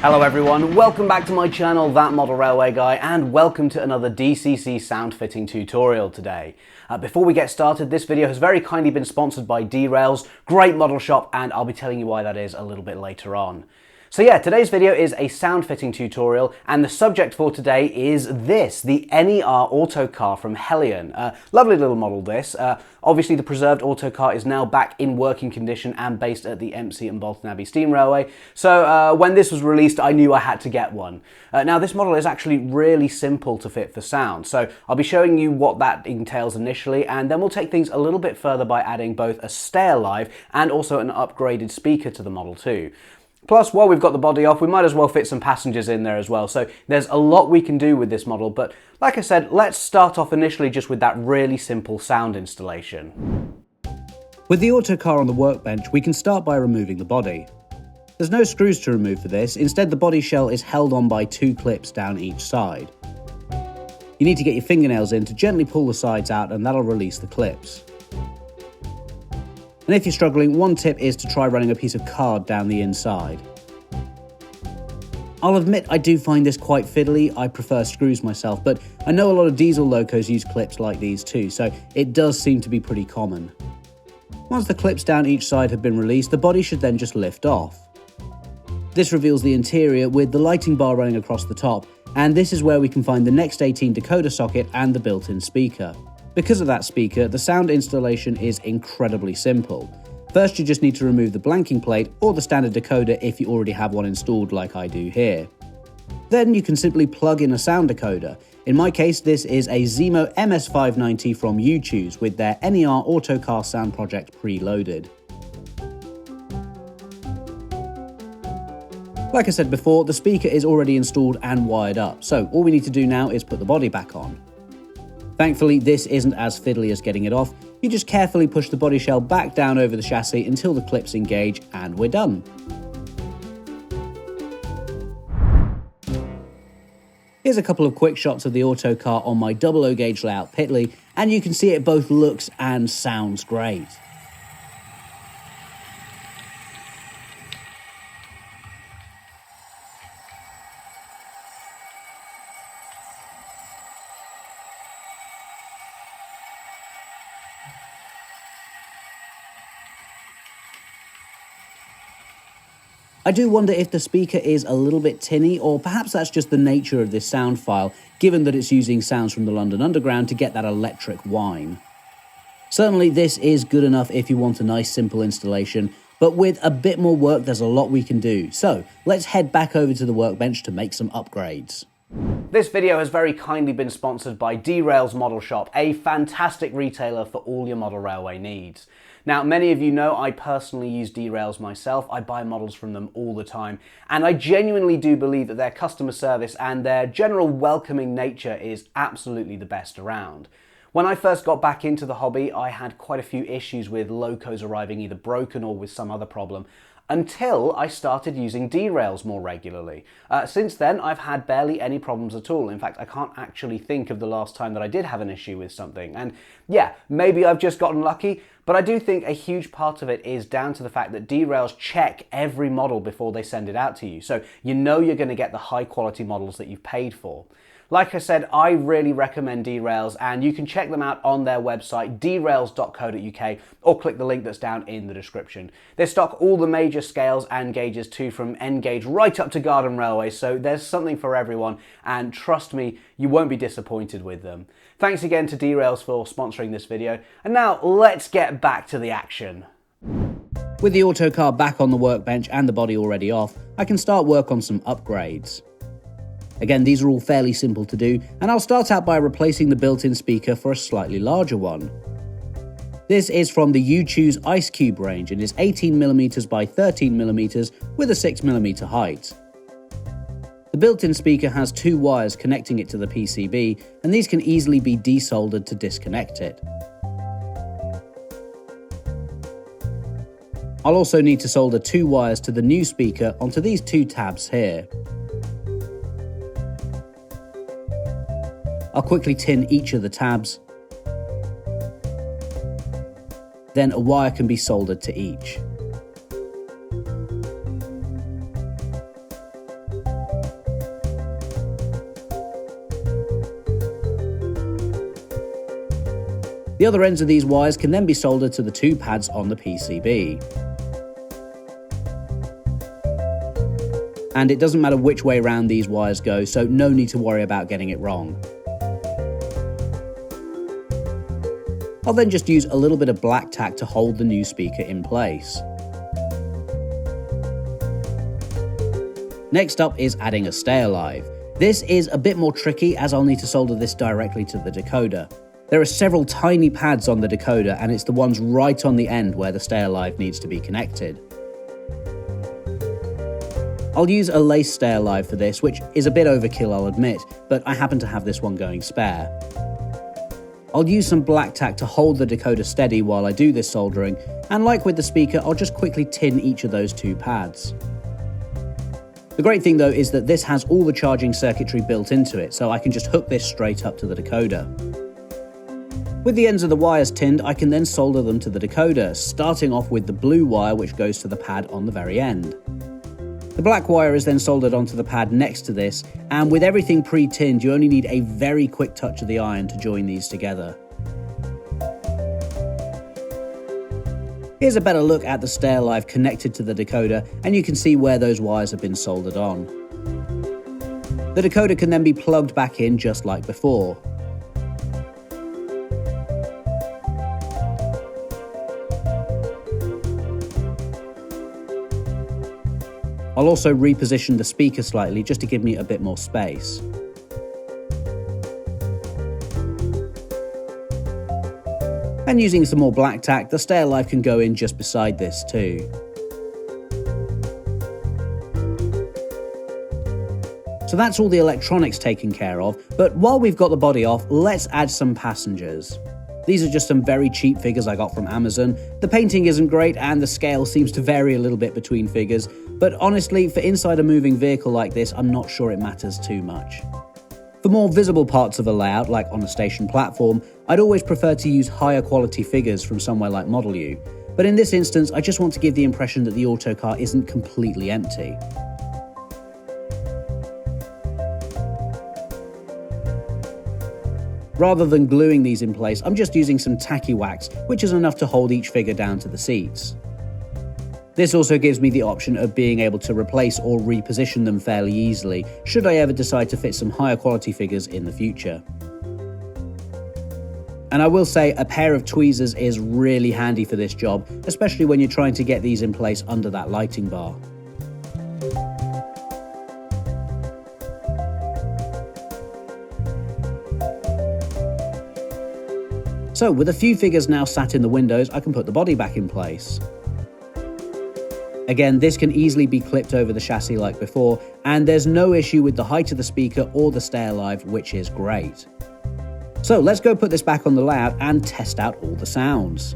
Hello everyone, welcome back to my channel, That Model Railway Guy, and welcome to another DCC Sound fitting tutorial today. Before we get started, this video has very kindly been sponsored by D-Rails, great model shop, and I'll be telling you why that is a little bit later on. So yeah, today's video is a sound fitting tutorial, and the subject for today is this, the NER Autocar from Heljan. Lovely little model this. Obviously the preserved Autocar is now back in working condition and based at the MC and Bolton Abbey Steam Railway, so when this was released I knew I had to get one. Now this model is actually really simple to fit for sound, so I'll be showing you what that entails initially, and then we'll take things a little bit further by adding both a stay alive and also an upgraded speaker to the model too. Plus, while we've got the body off, we might as well fit some passengers in there as well. So there's a lot we can do with this model, but like I said, let's start off initially just with that really simple sound installation. With the Autocar on the workbench, we can start by removing the body. There's no screws to remove for this, instead the body shell is held on by 2 clips down each side. You need to get your fingernails in to gently pull the sides out, and that'll release the clips. And if you're struggling, one tip is to try running a piece of card down the inside. I'll admit I do find this quite fiddly, I prefer screws myself, but I know a lot of diesel locos use clips like these too, so it does seem to be pretty common. Once the clips down each side have been released, the body should then just lift off. This reveals the interior with the lighting bar running across the top, and this is where we can find the Next 18 decoder socket and the built-in speaker. Because of that speaker, the sound installation is incredibly simple. First, you just need to remove the blanking plate or the standard decoder if you already have one installed like I do here. Then you can simply plug in a sound decoder. In my case, this is a Zemo MS590 from UChoose with their NER Autocar sound project preloaded. Like I said before, the speaker is already installed and wired up, so all we need to do now is put the body back on. Thankfully, this isn't as fiddly as getting it off. You just carefully push the body shell back down over the chassis until the clips engage, and we're done. Here's a couple of quick shots of the Autocar on my 00 gauge layout Pitley, and you can see it both looks and sounds great. I do wonder if the speaker is a little bit tinny, or perhaps that's just the nature of this sound file, given that it's using sounds from the London Underground to get that electric whine. Certainly this is good enough if you want a nice simple installation, but with a bit more work there's a lot we can do. So let's head back over to the workbench to make some upgrades. This video has very kindly been sponsored by D-Rails Model Shop, a fantastic retailer for all your model railway needs. Now, many of you know I personally use D-Rails myself. I buy models from them all the time, and I genuinely do believe that their customer service and their general welcoming nature is absolutely the best around. When I first got back into the hobby, I had quite a few issues with locos arriving either broken or with some other problem, until I started using D-Rails more regularly. Since then, I've had barely any problems at all. In fact, I can't actually think of the last time that I did have an issue with something. And yeah, maybe I've just gotten lucky, but I do think a huge part of it is down to the fact that D-Rails check every model before they send it out to you. So you know you're going to get the high quality models that you've paid for. Like I said, I really recommend D-Rails, and you can check them out on their website, drails.co.uk, or click the link that's down in the description. They stock all the major scales and gauges too, from N gauge right up to Garden Railway, so there's something for everyone, and trust me, you won't be disappointed with them. Thanks again to D-Rails for sponsoring this video, and now let's get back to the action. With the Autocar back on the workbench and the body already off, I can start work on some upgrades. Again, these are all fairly simple to do, and I'll start out by replacing the built-in speaker for a slightly larger one. This is from the UChoose Ice Cube range and is 18mm by 13mm with a 6mm height. The built-in speaker has 2 wires connecting it to the PCB, and these can easily be desoldered to disconnect it. I'll also need to solder 2 wires to the new speaker onto these 2 tabs here. I'll quickly tin each of the tabs. Then a wire can be soldered to each. The other ends of these wires can then be soldered to the two pads on the PCB. And it doesn't matter which way round these wires go, so no need to worry about getting it wrong. I'll then just use a little bit of black tack to hold the new speaker in place. Next up is adding a stay alive. This is a bit more tricky as I'll need to solder this directly to the decoder. There are several tiny pads on the decoder and it's the ones right on the end where the stay alive needs to be connected. I'll use a lace stay alive for this, which is a bit overkill I'll admit, but I happen to have this one going spare. I'll use some black tack to hold the decoder steady while I do this soldering, and like with the speaker, I'll just quickly tin each of those two pads. The great thing though is that this has all the charging circuitry built into it, so I can just hook this straight up to the decoder. With the ends of the wires tinned, I can then solder them to the decoder, starting off with the blue wire which goes to the pad on the very end. The black wire is then soldered onto the pad next to this, and with everything pre-tinned, you only need a very quick touch of the iron to join these together. Here's a better look at the stay alive connected to the decoder, and you can see where those wires have been soldered on. The decoder can then be plugged back in just like before. I'll also reposition the speaker slightly just to give me a bit more space. And using some more black tack, the stay alive can go in just beside this too. So that's all the electronics taken care of, but while we've got the body off, let's add some passengers. These are just some very cheap figures I got from Amazon. The painting isn't great and the scale seems to vary a little bit between figures, but honestly, for inside a moving vehicle like this, I'm not sure it matters too much. For more visible parts of a layout, like on a station platform, I'd always prefer to use higher quality figures from somewhere like Model U. But in this instance, I just want to give the impression that the Autocar isn't completely empty. Rather than gluing these in place, I'm just using some tacky wax, which is enough to hold each figure down to the seats. This also gives me the option of being able to replace or reposition them fairly easily, should I ever decide to fit some higher quality figures in the future. And I will say, a pair of tweezers is really handy for this job, especially when you're trying to get these in place under that lighting bar. So with a few figures now sat in the windows, I can put the body back in place. Again, this can easily be clipped over the chassis like before, and there's no issue with the height of the speaker or the stay alive, which is great. So let's go put this back on the layout and test out all the sounds.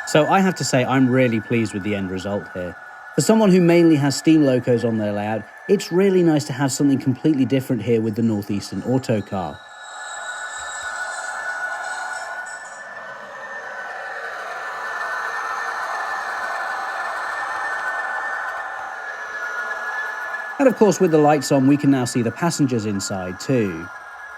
So I have to say I'm really pleased with the end result here. For someone who mainly has steam locos on their layout, it's really nice to have something completely different here with the Northeastern Autocar. And of course, with the lights on, we can now see the passengers inside too.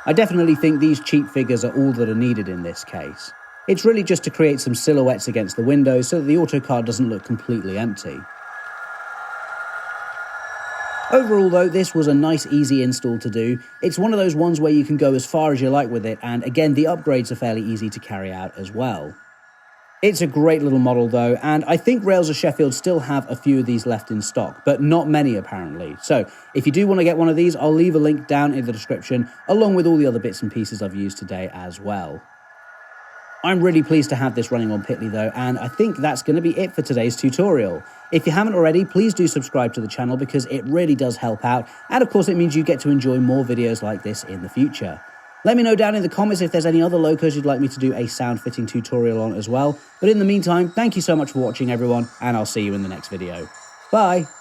I definitely think these cheap figures are all that are needed in this case. It's really just to create some silhouettes against the windows so that the autocar doesn't look completely empty. Overall though, this was a nice easy install to do. It's one of those ones where you can go as far as you like with it, and again the upgrades are fairly easy to carry out as well. It's a great little model though, and I think Rails of Sheffield still have a few of these left in stock, but not many apparently. So if you do want to get one of these, I'll leave a link down in the description, along with all the other bits and pieces I've used today as well. I'm really pleased to have this running on Pitly though, and I think that's going to be it for today's tutorial. If you haven't already, please do subscribe to the channel because it really does help out, and of course it means you get to enjoy more videos like this in the future. Let me know down in the comments if there's any other locos you'd like me to do a sound fitting tutorial on as well. But in the meantime, thank you so much for watching everyone, and I'll see you in the next video. Bye!